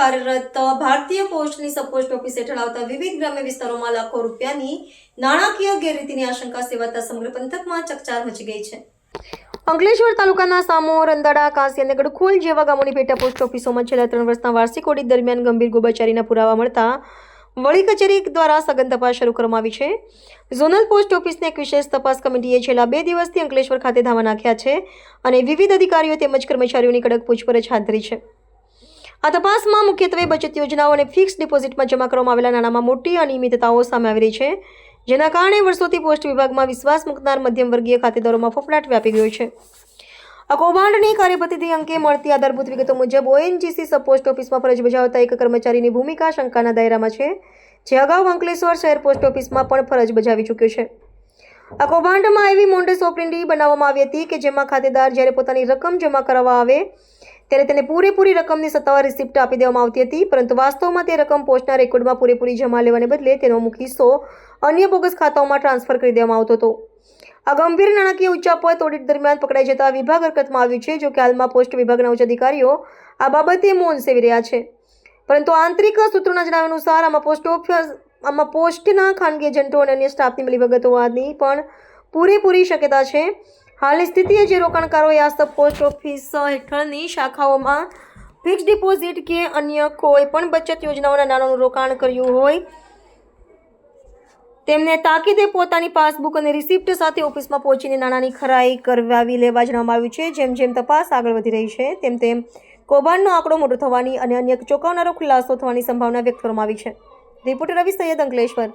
કાર્યરત ભારતીય પોસ્ટની સબ post office હેઠળ આવતા વિવિધ ગ્રામ્ય વિસ્તારોમાં લાખો રૂપિયાની નાણાકીય ગેરરીતિની આશંકા સેવાતા સમગ્ર પંથકમાં ચકચાર મચી ગઈ છે. અંકલેશ્વર તાલુકાના સામોર, અંદાડા, કાંસી અને ગડખોલ જેવા ગામોની પેટા પોસ્ટ ઓફિસોમાં છેલ્લા 3 વર્ષના વાર્ષિક ઓડિટ દરમિયાન ગંભીર ગોબાચારીના પુરાવા મળતા વડી કચેરી દ્વારા સઘન તપાસ શરૂ કરવામાં આવી છે. ઝોનલ પોસ્ટ ઓફિસની એક વિશેષ તપાસ કમિટીએ છેલ્લા 2 દિવસથી અંકલેશ્વર ખાતે ધામા નાખ્યા છે અને વિવિધ અધિકારીઓ તેમજ કર્મચારીઓની કડક પૂછપરછ હાથ ધરી છે. આ તપાસમાં મુખ્યત્વે બચત યોજનાઓ અને ફિક્સ ડિપોઝિટમાં જમા કરવામાં આવેલા નાણાંમાં મોટી અનિયમિતતાઓ સામે આવી રહી છે, જેના કારણે વર્ષોથી પોસ્ટ વિભાગમાં વિશ્વાસ મૂકનાર મધ્યમ વર્ગીય ખાતેદારોમાં ફફડાટ વ્યાપી ગયો છે. આ કૌભાંડની કાર્યપદ્ધતિ અંગે મળતી આધારભૂત વિગતો મુજબ ઓએનજીસી સબ પોસ્ટ ઓફિસમાં ફરજ બજાવતા એક કર્મચારીની ભૂમિકા શંકાના દાયરામાં છે, જે અગાઉ અંકલેશ્વર શહેર પોસ્ટ ઓફિસમાં પણ ફરજ બજાવી ચૂક્યો છે. આ કૌભાંડમાં એવી મોડસ ઓપરેન્ડી બનાવવામાં આવી હતી કે જેમાં ખાતેદાર જ્યારે પોતાની રકમ જમા કરાવવા આવે ત્યારે તેને પૂરેપૂરી રકમની સત્તાવાર રિસિપ્ટ આપી દેવામાં આવતી હતી, પરંતુ વાસ્તવમાં તે રકમ પોસ્ટના રેકોર્ડમાં પૂરેપૂરી જમા લેવાને બદલે તેનો અમુક હિસ્સો અન્ય બોગસ ખાતાઓમાં ટ્રાન્સફર કરી દેવામાં આવતો હતો. આ ગંભીર નાણાકીય ઉચાપત ઓડિટ દરમિયાન પકડાઈ જતા વિભાગ હરકતમાં આવ્યું છે. જો કે હાલમાં પોસ્ટ વિભાગના ઉચ્ચ અધિકારીઓ આ બાબતે મૌન સેવી રહ્યા છે, પરંતુ આંતરિક સૂત્રોના જણાવ્યા અનુસાર આમાં પોસ્ટના ખાનગી એજન્ટો અને અન્ય સ્ટાફની મિલીભગત હોવાની પણ પૂરેપૂરી શક્યતા છે. હાલની સ્થિતિએ જે રોકાણકારોએ આ સબ પોસ્ટ ઓફિસ હેઠળની શાખાઓમાં ફિક્સ ડિપોઝિટ કે અન્ય કોઈ પણ બચત યોજનાઓના નાણાંનું રોકાણ કર્યું હોય તેમને તાકીદે પોતાની પાસબુક અને રિસિપ્ટ સાથે ઓફિસમાં પહોંચીને નાણાંની ખરાઈ કરાવી લેવા જણાવવામાં આવ્યું છે. જેમ જેમ તપાસ આગળ વધી રહી છે તેમ તેમ કૌભાંડનો આંકડો મોટો થવાની અને અન્ય ચોંકાવનારો ખુલાસો થવાની સંભાવના વ્યક્ત કરવામાં આવી છે. રિપોર્ટર રવિ સૈયદ, અંકલેશ્વર.